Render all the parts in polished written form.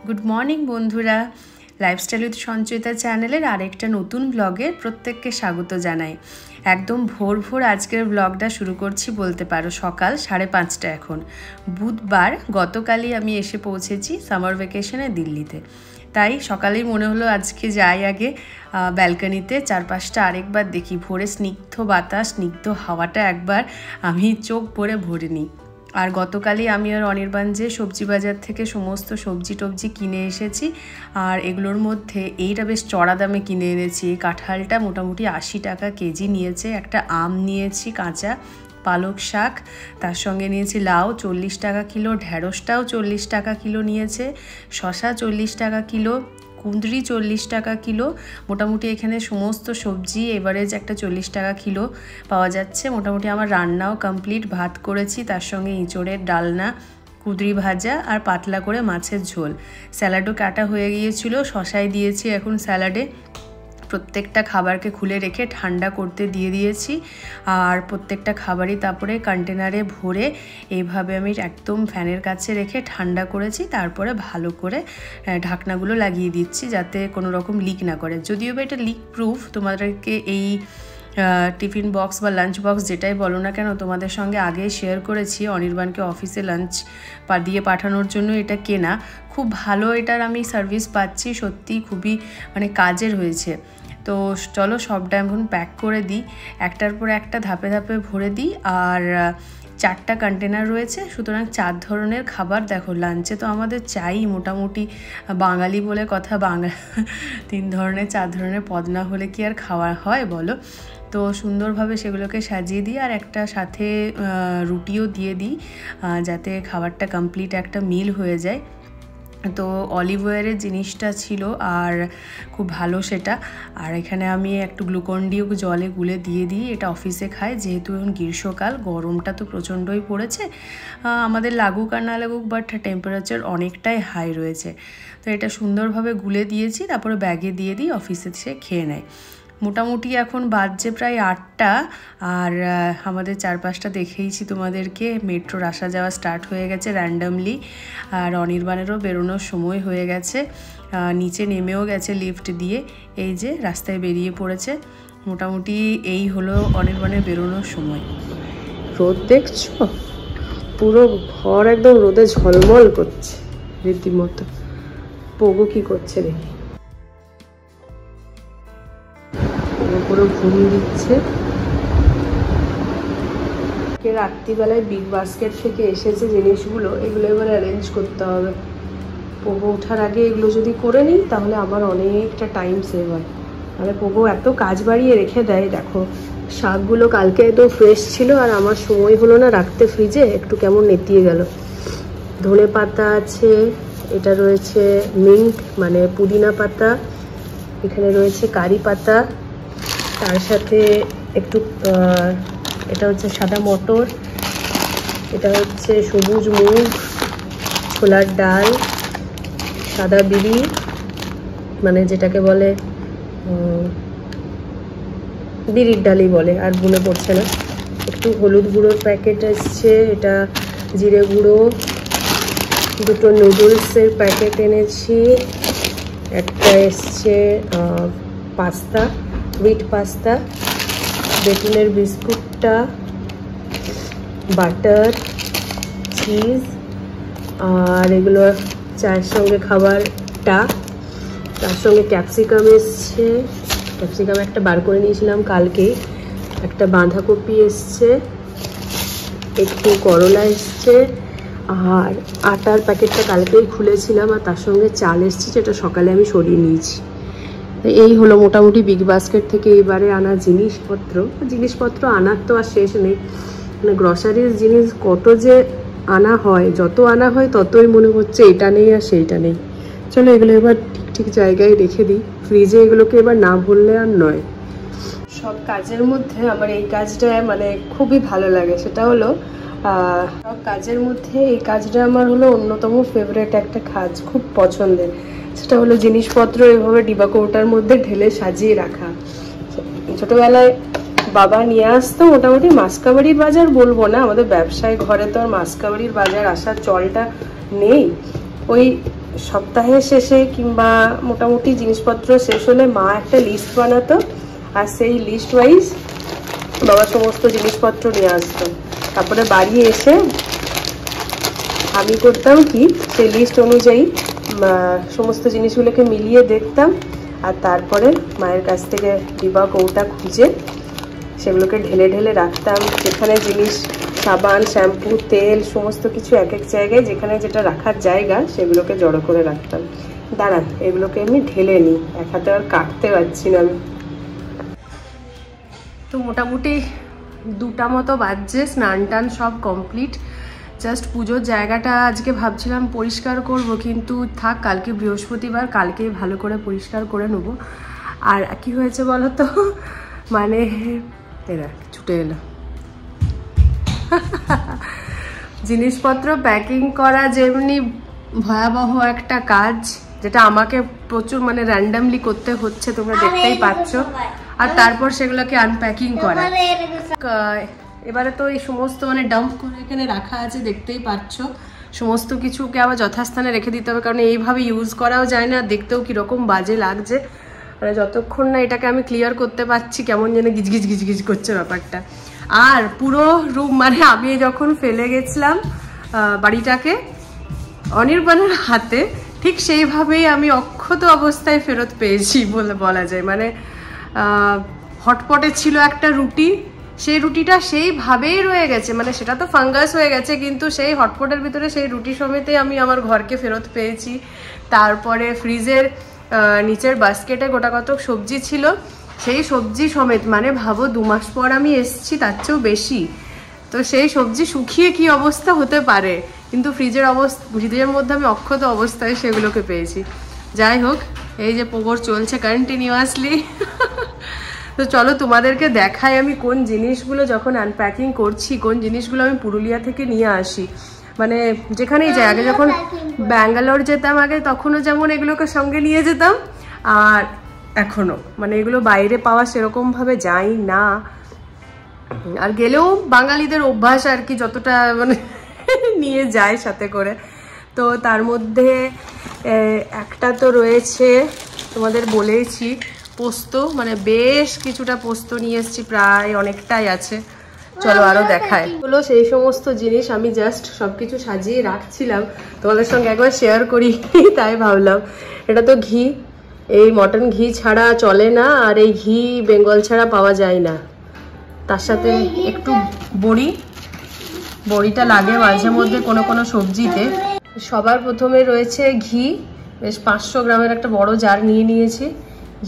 Good morning বন্ধুরা, lifestyle with Sanchayita চ্যানেলের আরেকটা নতুন ব্লগে প্রত্যেককে স্বাগত জানাই। একদম ভোর ভোর আজকের ব্লগটা শুরু করছি বলতে পারো। সকাল 5:30 এখন, বুধবার। গতকালই আমি এসে পৌঁছেছি সামার ভ্যাকেশনে দিল্লিতে। তাই সকালেই মনে হলো আজকে যাই আগে ব্যালকনিতে, চারপাশটা আরেকবার দেখি। ভোরে স্নিগ্ধ বাতাস, স্নিগ্ধ হাওয়াটা একবার আমি চোখ ভরে ভরে নিই। আর গতকালই আমি আর অনির্বাণ যে সবজি বাজার থেকে সমস্ত সবজি টবজি কিনে এসেছি। আর এগুলোর মধ্যে এইটা বেশ চড়া দামে কিনে এনেছি। কাঁঠালটা মোটামুটি 80 টাকা কেজি নিয়েছে। একটা আম নিয়েছি কাঁচা, পালক শাক, তার সঙ্গে নিয়েছি লাউ 40 টাকা কিলো, ঢ্যাঁড়সটাও 40 টাকা কিলো নিয়েছে, শসা 40 টাকা কিলো, কুঁদরি 40 টাকা কিলো। মোটামুটি এখানে সমস্ত সবজি এভারেজ একটা 40 টাকা কিলো পাওয়া যাচ্ছে। মোটামুটি আমার রান্নাও কমপ্লিট। ভাত করেছি, তার সঙ্গে এঁচোড়ের ডালনা, কুঁদরি ভাজা আর পাতলা করে মাছের ঝোল। স্যালাডও কাটা হয়ে গিয়েছিল, শসাই দিয়েছি এখন স্যালাডে। প্রত্যেকটা খাবারকে খুলে রেখে ঠান্ডা করতে দিয়ে দিয়েছি। আর প্রত্যেকটা খাবারই তারপরে কন্টেনারে ভরে এইভাবে আমি একদম ফ্যানের কাছে রেখে ঠান্ডা করেছি। তারপরে ভালো করে ঢাকনাগুলো লাগিয়ে দিচ্ছি যাতে কোনো রকম লিক না করে। যদিও বা এটা লিক প্রুফ, তোমাদেরকে এই টিফিন বক্স বা লাঞ্চ বক্স যেটাই বলো না কেন, তোমাদের সঙ্গে আগে শেয়ার করেছি। অনির্বাণকে অফিসে লাঞ্চ দিয়ে পাঠানোর জন্য এটা কেনা। খুব ভালো এটার আমি সার্ভিস পাচ্ছি, সত্যি খুবই কাজের হয়েছে। তো চলো সবটা এখন প্যাক করে দিই, একটার পর একটা ধাপে ধাপে ভরে দিই। আর 4টা কন্টেনার রয়েছে, সুতরাং 4 ধরনের খাবার। দেখো লাঞ্চে তো আমাদের চাই, মোটামুটি বাঙালি বলে কথা, 3 ধরনের 4 ধরনের পদ না হলে কি আর খাওয়া হয় বলো। তো সুন্দরভাবে সেগুলোকে সাজিয়ে দিই। আর একটা সাথে রুটিও দিয়ে দিই যাতে খাবারটা কমপ্লিট একটা মিল হয়ে যায়। তো অলিভ ওয়েলের জিনিসটা ছিল আর খুব ভালো সেটা। আর এখানে আমি একটু গ্লুকন ডিও জলে গুলে দিয়ে দিই, এটা অফিসে খাই। যেহেতু এখন গ্রীষ্মকাল, গরমটা তো প্রচণ্ডই পড়েছে, আমাদের লাগুক আর না লাগুক, বাট টেম্পারেচার অনেকটাই হাই রয়েছে। তো এটা সুন্দরভাবে গুলে দিয়েছি, তারপরে ব্যাগে দিয়ে দিই, অফিসে সে খেয়ে নেয়। মোটামুটি এখন বাজছে প্রায় 8টা। আর আমাদের চারপাশটা দেখেইছি তোমাদেরকে, মেট্রোর আসা যাওয়া স্টার্ট হয়ে গেছে র্যান্ডামলি। আর অনির্বাণেরও বেরোনোর সময় হয়ে গেছে, নিচে নেমেও গেছে লিফট দিয়ে। এই যে রাস্তায় বেরিয়ে পড়েছে। মোটামুটি এই হলো অনির্বাণের বেরোনোর সময়। রোদ দেখছো, পুরো ঘর একদম রোদে ঝলমল করছে রীতিমতো। পোগো কি করছে দেখি, পুরো ঘুম দিচ্ছে। রাত্রিবেলায় বিগ বাস্কেট থেকে এসেছে জিনিসগুলো, এগুলো এবার অ্যারেঞ্জ করতে হবে। পোগো ওঠার আগে এগুলো যদি করে নিই তাহলে আমার অনেকটা টাইম সেভ হয়। তাহলে পোগো এত কাজ বাড়িয়ে রেখে দেয়। দেখো শাকগুলো কালকে একদম ফ্রেশ ছিল, আর আমার সময় হলো না রাখতে ফ্রিজে, একটু কেমন নেতিয়ে গেল। ধনে পাতা আছে, এটা রয়েছে মিন্ট মানে পুদিনা পাতা, এখানে রয়েছে কারি পাতা, তার সাথে একটু এটা হচ্ছে সাদা মটর, এটা হচ্ছে সবুজ মুগ, ছোলার ডাল, সাদা বিরি মানে যেটাকে বলে বিরির ডালই বলে, আর মনে পড়ছে না। একটু হলুদ গুঁড়োর প্যাকেট এসছে, এটা জিরে গুঁড়ো, দুটো নুডলসের প্যাকেট এনেছি, একটা এসছে পাস্তা, হুইট পাস্তা, বেটুনের বিস্কুটটা, বাটার, চিজ, আর এগুলো চায়ের সঙ্গে খাবারটা। তার সঙ্গে ক্যাপসিকাম এসছে, ক্যাপসিকাম একটা বার করে নিয়েছিলাম কালকে, একটা বাঁধাকপি এসছে, একটু করলা এসছে, আর আটার প্যাকেটটা কালকেই খুলেছিলাম, আর তার সঙ্গে চাল এসছে যেটা সকালে আমি সরিয়ে নিয়েছি। এই হলো মোটামুটি বিগ বাস্কেট থেকে এবারে আনা জিনিসপত্র আনার তো আর শেষ নেই। গ্রসারির জিনিস কত যে আনা হয়, যত আনা হয় ততই মনে হচ্ছে এটা নেই আর সেইটা নেই। চলো এগুলো এবার ঠিক জায়গায় রেখে দিই, ফ্রিজে এগুলোকে এবার না ভরলে আর নয়। সব কাজের মধ্যে আমার এই কাজটা খুবই ভালো লাগে, সেটা হলো সব কাজের মধ্যে এই কাজটা আমার হলো অন্যতম ফেভারিট একটা কাজ, খুব পছন্দের। সেটা হলো জিনিসপত্র এভাবে ডিবা কৌটার মধ্যে ঢেলে সাজিয়ে রাখা। ছোটবেলায় বাবা নিয়ে আসতো মোটামুটি মাসকাবাড়ির বাজার বলবো না, আমাদের ব্যবসায় ঘরে তো আর মাসকাবাড়ির বাজার আসার চলটা নেই। ওই সপ্তাহের শেষে কিংবা মোটামুটি জিনিসপত্র শেষ হলে মা একটা লিস্ট বানাতো, আর সেই লিস্ট ওয়াইজ বাবা সমস্ত জিনিসপত্র নিয়ে আসতো। তারপরে বাড়ি এসে আমি করতাম কি, সেই লিস্ট অনুযায়ী সমস্ত জিনিসগুলোকে মিলিয়ে দেখতাম, আর তারপরে মায়ের কাছ থেকে ডিবা কৌটা খুঁজে সেগুলোকে ঢেলে ঢেলে রাখতাম। যেখানে জিনিস, সাবান, শ্যাম্পু, তেল সমস্ত কিছু এক এক জায়গায় যেখানে যেটা রাখার জায়গা সেগুলোকে জড়ো করে রাখতাম। দাঁড়ান, এগুলোকে আমি ঢেলে নিই, এক হাতে আর কাটতে পারছি না আমি। তো মোটামুটি 2টা মতো বাজছে, স্নান টান সব কমপ্লিট। জাস্ট পুজোর জায়গাটা আজকে ভাবছিলাম পরিষ্কার করব, কিন্তু থাক, কালকে বৃহস্পতিবার, কালকেই ভালো করে পরিষ্কার করে নেব। আর কি হয়েছে বলো তো, মানে এরা ছুটে এলো। জিনিসপত্র প্যাকিং করা যেমনি ভয়াবহ একটা কাজ, যেটা আমাকে প্রচুর মানে র্যান্ডামলি করতে হচ্ছে, তোমরা দেখতেই পাচ্ছ, আর তারপর সেগুলোকে আনপ্যাকিং করা। এবারে তো এই সমস্ত মানে ডাম্প করে এখানে রাখা আছে, দেখতেই পাচ্ছ। সমস্ত কিছুকে আবার যথাস্থানে রেখে দিতে হবে, কারণ এইভাবে ইউজ করাও যায় না, দেখতেও কীরকম বাজে লাগছে। মানে যতক্ষণ না এটাকে আমি ক্লিয়ার করতে পারছি, কেমন যেন গিজগিজ গিজগিজ করছে ব্যাপারটা। আর পুরো রুম, মানে আমি যখন ফেলে গেছিলাম বাড়িটাকে অনির্বাণের হাতে, ঠিক সেইভাবেই আমি অক্ষত অবস্থায় ফেরত পেয়েছি বলে বলা যায়। মানে হটপটে ছিল একটা রুটি, সেই রুটিটা সেইভাবেই রয়ে গেছে, মানে সেটা তো ফাঙ্গাস হয়ে গেছে, কিন্তু সেই হটপটের ভিতরে সেই রুটি সমেতেই আমি আমার ঘরকে ফেরত পেয়েছি। তারপরে ফ্রিজের নিচের বাস্কেটে গোটা কত সবজি ছিল, সেই সবজি সমেত, মানে ভাবো 2 মাস পর আমি এসছি, তার চেয়েও বেশি। তো সেই সবজি শুকিয়ে কি অবস্থা হতে পারে, কিন্তু ফ্রিজের মধ্যে আমি অক্ষত অবস্থায় সেগুলোকে পেয়েছি। যাই হোক, এই যে পোগর চলছে কন্টিনিউয়াসলি। তো চলো তোমাদেরকে দেখাই আমি কোন জিনিসগুলো যখন আনপ্যাকিং করছি, কোন জিনিসগুলো আমি পুরুলিয়া থেকে নিয়ে আসি। মানে যেখানেই যাই, আগে যখন ব্যাঙ্গালোর যেতাম আগে, তখনও যেমন এগুলোকে সঙ্গে নিয়ে যেতাম, আর এখনও মানে এগুলো বাইরে পাওয়া সেরকমভাবে যাই না। আর গেলেও বাঙালিদের অভ্যাস আর কি, যতটা মানে নিয়ে যায় সাথে করে। তো তার মধ্যে একটা তো রয়েছে, তোমাদের বলেইছি, পোস্ত, মানে বেশ কিছুটা পোস্ত নিয়ে এসেছি, প্রায় অনেকটাই আছে। চলো আরো দেখায়। হলো সেই সমস্ত জিনিস আমি জাস্ট সবকিছু সাজিয়ে রাখছিলাম, তোমাদের সঙ্গে একবার শেয়ার করি, তাই ভাবলাম। এটা তো ঘি, এই মটন ঘি ছাড়া চলে না, আর এই ঘি বেঙ্গল ছাড়া পাওয়া যায় না। তার সাথে একটু বড়িটা লাগে মাঝে মধ্যে কোনো কোনো সবজিতে। সবার প্রথমে রয়েছে ঘি, বেশ 500 গ্রামের একটা বড় জার নিয়ে নিয়েছি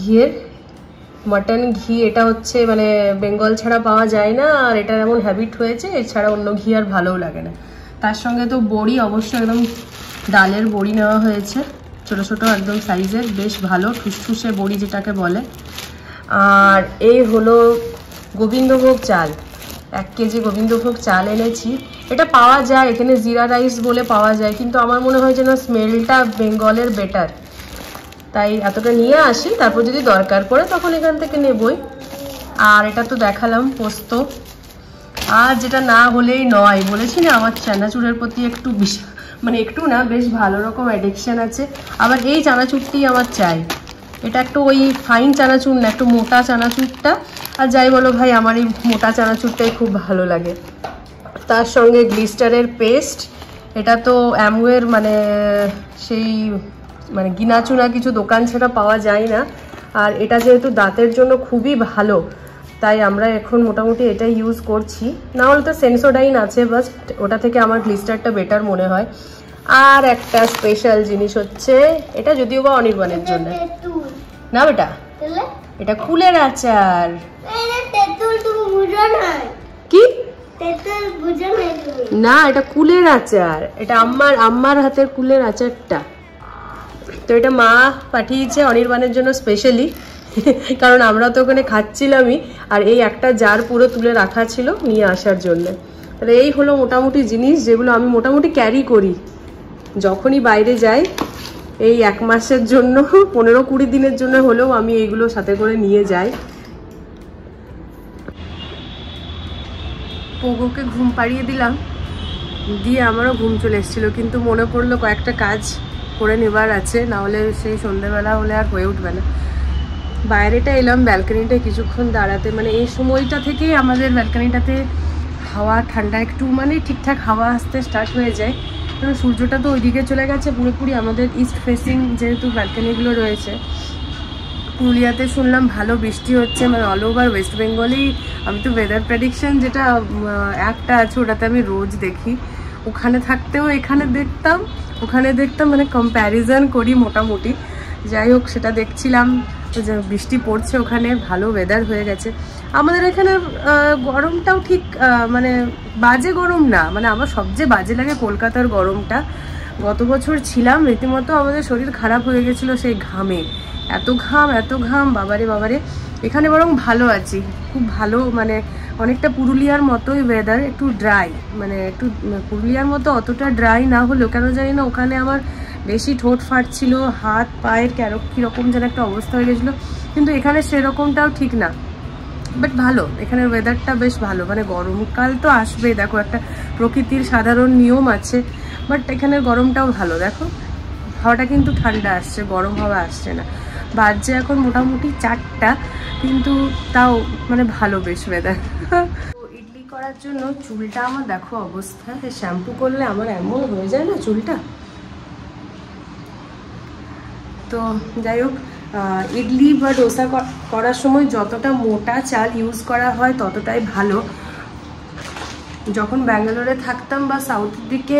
ঘিয়ের। মটন ঘি এটা হচ্ছে মানে বেঙ্গল ছাড়া পাওয়া যায় না, আর এটা এমন হ্যাবিট হয়েছে, এছাড়া অন্য ঘি আর ভালোও লাগে না। তার সঙ্গে তো বড়ি, অবশ্যই একদম ডালের বড়ি নেওয়া হয়েছে, ছোট ছোট একদম সাইজের, বেশ ভালো ঠুসঠুসে বড়ি যেটাকে বলে। আর এই হলো গোবিন্দভোগ চাল, 1 কেজি গোবিন্দভোগ চাল এনেছি। এটা পাওয়া যায় এখানে জিরা রাইস বলে পাওয়া যায়, কিন্তু আমার মনে হয় যেন স্মেলটা বেঙ্গলের বেটার, তাই এতটা নিয়ে আসি, তারপর যদি দরকার পড়ে তখন এখান থেকে নেবই। আর এটা তো দেখালাম পোস্ত। আর যেটা না হলেই নয়, বলেছি না আমার চানাচুরের প্রতি একটু মানে একটু না, বেশ ভালো রকম অ্যাডিকশান আছে। আবার এই চানাচুরটি আমার চাই, এটা একটু ওই ফাইন চানাচুর না, একটু মোটা চানাচুরটা। আর যাই বলো ভাই, আমার এই মোটা চানাচুরটাই খুব ভালো লাগে। তার সঙ্গে গ্লিস্টারের পেস্ট, এটা তো অ্যামওয়ের মানে সেই মানে গিনাচুনা কিছু দোকান ছাড়া পাওয়া যায় না, আর এটা যেহেতু দাঁতের জন্য খুবই ভালো, তাই আমরা এখন মোটামুটি এটাই ইউজ করছি। না হলে তো সেন্সোডাইন আছে, বাস ওটা থেকে আমার গ্লিস্টারটা বেটার মনে হয়। আর একটা স্পেশাল জিনিস হচ্ছে, এটা যদিও বা অনির্বাণের জন্য না বেটা, এটা কুলের আচার। কি না, এটা কুলের আচার, এটা আম্মার হাতের কুলের আচারটা। তো এটা মা পাঠিয়েছে অনির্বাণের জন্য স্পেশালি, কারণ আমরা তো ওখানে খাচ্ছিলামই, আর এই একটা জার পুরো তুলে রাখা ছিল নিয়ে আসার জন্য। তাহলে এই হলো মোটামুটি জিনিস যেগুলো আমি মোটামুটি ক্যারি করি যখনই বাইরে যাই। এই 1 মাসের জন্য, 15-20 দিনের জন্য হলেও আমি এইগুলো সাথে করে নিয়ে যাই। পোগোকে ঘুম পাড়িয়ে দিলাম, দিয়ে আমারও ঘুম চলে এসেছিলো, কিন্তু মনে পড়লো কয়েকটা কাজ করে নেবার আছে, নাহলে সেই সন্ধ্যেবেলা হলে আর হয়ে উঠবে না। বাইরেটা এলাম ব্যালকনিটা কিছুক্ষণ দাঁড়াতে, মানে এই সময়টা থেকেই আমাদের ব্যালকনিটাতে হাওয়া ঠান্ডা একটু মানে ঠিকঠাক হাওয়া আসতে স্টার্ট হয়ে যায়, কারণ সূর্যটা তো ওইদিকে চলে গেছে পুরোপুরি। আমাদের ইস্ট ফেসিং যেহেতু ব্যালকনিগুলো রয়েছে। পুরুলিয়াতে শুনলাম ভালো বৃষ্টি হচ্ছে, মানে অল ওভার ওয়েস্ট বেঙ্গলেই। আমি তো ওয়েদার প্রেডিকশন যেটা একটা আছে ওটাতে আমি রোজ দেখি, ওখানে থাকতেও এখানে দেখতাম ওখানে দেখতাম, মানে কম্প্যারিজন করি মোটামুটি। যাই হোক, সেটা দেখছিলাম যে বৃষ্টি পড়ছে ওখানে, ভালো ওয়েদার হয়ে গেছে। আমাদের এখানে গরমটাও ঠিক মানে বাজে গরম না, মানে আমার সবচেয়ে বাজে লাগে কলকাতার গরমটা। গত বছর ছিলাম রীতিমতো আমাদের শরীর খারাপ হয়ে গেছিলো সেই ঘামে, এত ঘাম বাবারে বাবারে। এখানে বরং ভালো আছি, খুব ভালো, মানে অনেকটা পুরুলিয়ার মতোই ওয়েদার, একটু ড্রাই, মানে একটু পুরুলিয়ার মতো অতটা ড্রাই না হলেও কেন জানি না ওখানে আমার বেশি ঠোঁট ফাটছিল, হাত পায়ের কীরকম যেন একটা অবস্থা হয়ে গেছিলো, কিন্তু এখানে সেরকমটাও ঠিক না। বাট ভালো, এখানের ওয়েদারটা বেশ ভালো, মানে গরমকাল তো আসবে, দেখো একটা প্রকৃতির সাধারণ নিয়ম আছে, বাট এখানের গরমটাও ভালো। দেখো হাওয়াটা কিন্তু ঠান্ডা আসছে, গরম হাওয়া আসছে না। বাজছে এখন মোটামুটি 4টা, কিন্তু তাও মানে ভালো বেশ ওয়েদার। ইডলি করার জন্য চুলটা আমার দেখো অবস্থা, শ্যাম্পু করলে আমার এমন হয়ে যায় না চুলটা। তো যাই হোক, ইডলি বা ডোসা করার সময় যতটা মোটা চাল ইউজ করা হয় ততটাই ভালো। যখন ব্যাঙ্গালোরে থাকতাম বা সাউথের দিকে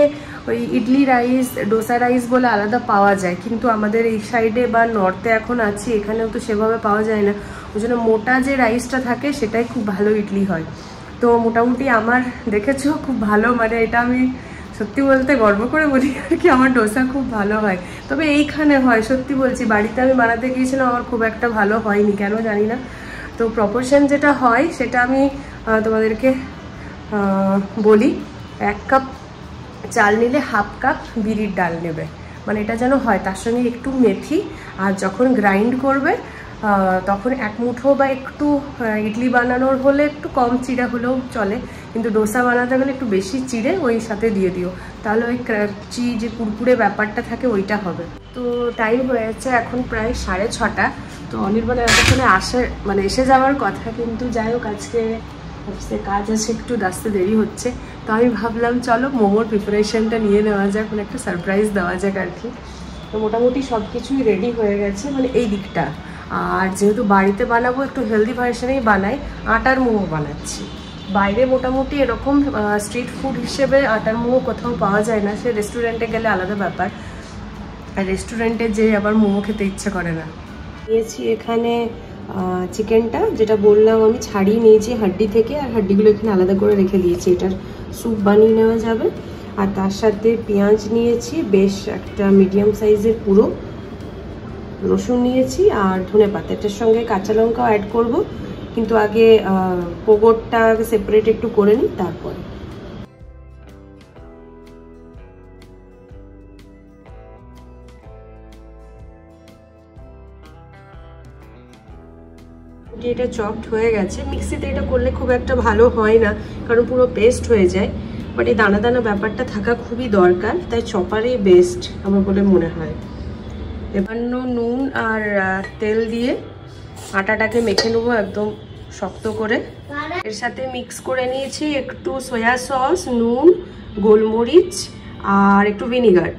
ওই ইডলি রাইস, ডোসা রাইস বলে আলাদা পাওয়া যায়, কিন্তু আমাদের এই সাইডে বা নর্থে এখন আছি, এখানেও তো সেভাবে পাওয়া যায় না। ওই জন্য মোটা যে রাইসটা থাকে সেটাই খুব ভালো ইডলি হয়। তো মোটামুটি আমার দেখেছো খুব ভালো, মানে এটা আমি সত্যি বলতে গর্ব করে বলি আর কি, আমার ডোসা খুব ভালো হয়। তবে এইখানে হয়, সত্যি বলছি, বাড়িতে আমি বানাতে গিয়েছিলাম, আমার খুব একটা ভালো হয়নি, কেন জানি না। তো প্রপোর্শন যেটা হয় সেটা আমি তোমাদেরকে বলি। 1 কাপ চাল নিলে 1/2 কাপ বিরির ডাল নেবে, মানে এটা যেন হয়। তার সঙ্গে একটু মেথি, আর যখন গ্রাইন্ড করবে তখন 1 মুঠো বা একটু, ইডলি বানানোর হলে একটু কম চিড়া হলেও চলে, কিন্তু ডোসা বানাতে গেলে একটু বেশি চিড়ে ওই সাথে দিয়ে দিও, তাহলে ওই ক্রাঞ্চি যে কুরকুরে ব্যাপারটা থাকে ওইটা হবে। তো টাইম হয়েছে এখন প্রায় 6:30। তো অনির্বাণ এতক্ষণে এসে যাওয়ার কথা, কিন্তু যাই হোক আজকে অফিসে কাজ আছে, একটু আসতে দেরি হচ্ছে। তো আমি ভাবলাম চলো মোমোর প্রিপারেশনটা নিয়ে নেওয়া যাক, মানে একটা সারপ্রাইজ দেওয়া যাক আর কি। তো মোটামুটি সব কিছুই রেডি হয়ে গেছে, মানে এই দিকটা। আর যেহেতু বাড়িতে বানাবো, একটু হেলদি ভার্সনেই বানাই, আটার মোমো বানাচ্ছি। বাইরে মোটামুটি এরকম স্ট্রিট ফুড হিসেবে আটার মোমো কোথাও পাওয়া যায় না, সে রেস্টুরেন্টে গেলে আলাদা ব্যাপার, আর রেস্টুরেন্টে যেয়ে আবার মোমো খেতে ইচ্ছে করে না। নিয়েছি এখানে চিকেনটা, যেটা বললাম আমি ছাড়িয়ে নিয়েছি হাড্ডি থেকে, আর হাড্ডিগুলো এখানে আলাদা করে রেখে দিয়েছি, এটার স্যুপ বানিয়ে নেওয়া যাবে। আর তার সাথে পেঁয়াজ নিয়েছি, বেশ একটা মিডিয়াম সাইজের পুরো, রসুন নিয়েছি, আর ধনেপাতা। এটার সঙ্গে কাঁচা লঙ্কাও অ্যাড করব, কিন্তু আগে পোগোরটা সেপারেট একটু করে নিই তারপরে। এটা চপড হয়ে গেছে, মিক্সিতে এটা করলে খুব একটা ভালো হয় না, কারণ পুরো পেস্ট হয়ে যায়, বাট এই দানা দানা ব্যাপারটা থাকা খুবই দরকার, তাই চপারই বেস্ট আমার বলে মনে হয়। এবার নুন আর তেল দিয়ে আটাটাকে মেখে নেবো একদম শক্ত করে। এর সাথে মিক্স করে নিয়েছি একটু সয়া সস, নুন, গোলমরিচ আর একটু ভিনিগার,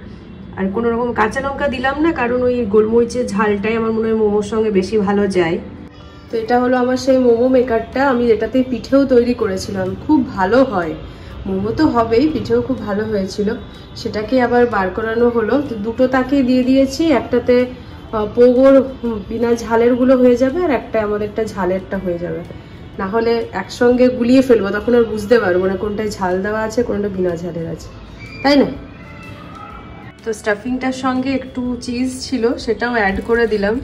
আর কোনো রকম কাঁচা লঙ্কা দিলাম না, কারণ ওই গোলমরিচের ঝালটাই আমার মনে হয় মোমোর সঙ্গে বেশি ভালো যায়। তো এটা হলো আমার সেই মোমো মেকারটা, আমি এটাতে পিঠেও তৈরি করেছিলাম, খুব ভালো হয়। মোমো তো হবেই, পিঠেও খুব ভালো হয়েছিল, সেটাকে আবার বার করানো হলো। তো দুটো তাকে দিয়ে দিয়েছি, একটাতে পোগোর বিনা ঝালেরগুলো হয়ে যাবে, আর একটা আমাদেরটা ঝালেরটা হয়ে যাবে, না হলে একসঙ্গে গুলিয়ে ফেলবো, তখন আর বুঝতে পারবো না কোনটায় ঝাল দেওয়া আছে কোনটা বিনা ঝালের আছে, তাই না? তো স্টাফিংটার সঙ্গে একটু চিজ ছিল, সেটাও অ্যাড করে দিলাম,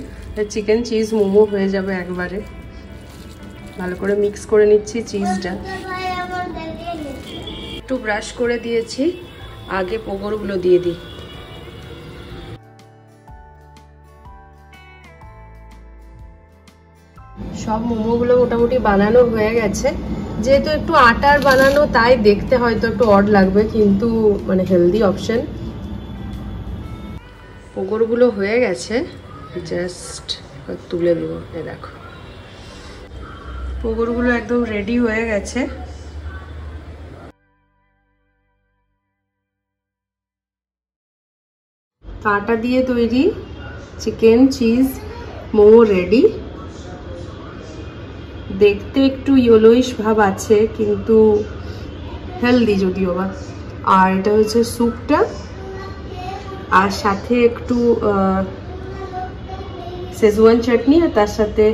চিকেন চিজ মোমো হয়ে যাবে একবারে। ভালো করে মিক্স করে নিচ্ছি চিজটা, একটু ব্রাশ করে দিয়েছি, আগে পোগোরগুলো দিয়ে দিই। সব মোমোগুলো মোটামুটি বানানো হয়ে গেছে, যেহেতু একটু আটার বানানো তাই দেখতে হয়তো একটু অড লাগবে, কিন্তু মানে হেলদি অপশন। পোগরগুলো হয়ে গেছে, জাস্ট তুলে দেবো। এ দেখো পোগরগুলো একদম রেডি হয়ে গেছে। আটা দিয়ে তৈরি চিকেন চিজ মোমো রেডি। দেখতে একটু ইয়েলোইশ ভাব আছে কিন্তু হেলদি যদিও বা। আর এটা হচ্ছে স্যুপটা, আর সাথে একটু শেজওয়ান চাটনি, আর তার সাথে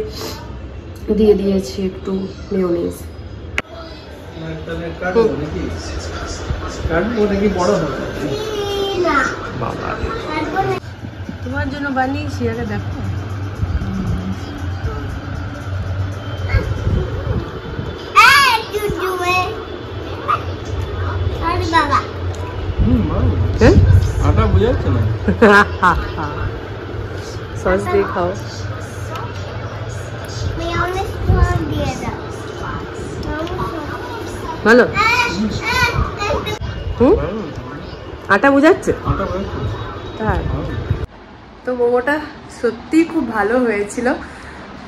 দিয়ে দিয়েছি একটু মেয়োনিজ। তোমার জন্য বানিয়েছি, আগে দেখো। আটা বুঝাচ্ছে না, সস দিয়ে খাও। ভালো আটা বুঝাচ্ছে। তাই তো মোমোটা সত্যিই খুব ভালো হয়েছিল।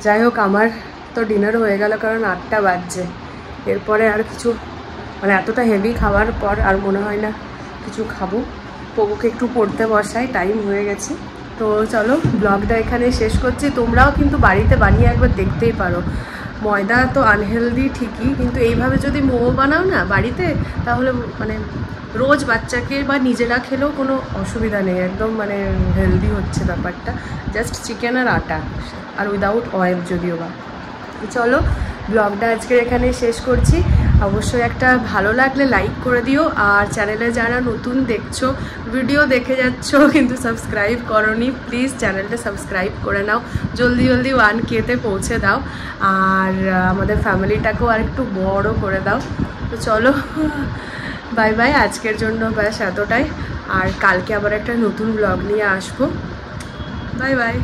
যাই হোক, আমার তো ডিনার হয়ে গেল, কারণ 8টা বাজছে। এরপরে আর কিছু মানে এতটা হেভি খাওয়ার পর আর মনে হয় না কিছু খাবো। পবুকে একটু পড়তে বসাই, টাইম হয়ে গেছে। তো চলো ব্লগটা এখানে শেষ করছি। তোমরাও কিন্তু বাড়িতে বানিয়ে একবার দেখতেই পারো। ময়দা তো আনহেলদি ঠিকই, কিন্তু এইভাবে যদি মোমো বানাও না বাড়িতে, তাহলে মানে রোজ বাচ্চাকে বা নিজেরা খেলেও কোনো অসুবিধা নেই। একদম মানে হেলদি হচ্ছে ব্যাপারটা। জাস্ট চিকেন আর আটা, আর উইদাউট অয়েল যদিও বা। চলো ব্লগটা আজকের এখানে শেষ করছি। অবশ্যই একটা ভালো লাগলে লাইক করে দিও, আর চ্যানেলে যারা নতুন দেখছো, ভিডিও দেখে যাচ্ছ কিন্তু সাবস্ক্রাইব করোনি, প্লিজ চ্যানেলটা সাবস্ক্রাইব করে নাও। জলদি জলদি 1K-তে পৌঁছে দাও, আর আমাদের ফ্যামিলিটাকেও আর একটু বড় করে দাও। তো চলো বাই বাই, আজকের জন্য ব্যাস এতটাই। আর কালকে আবার একটা নতুন ব্লগ নিয়ে আসবো। Bye bye.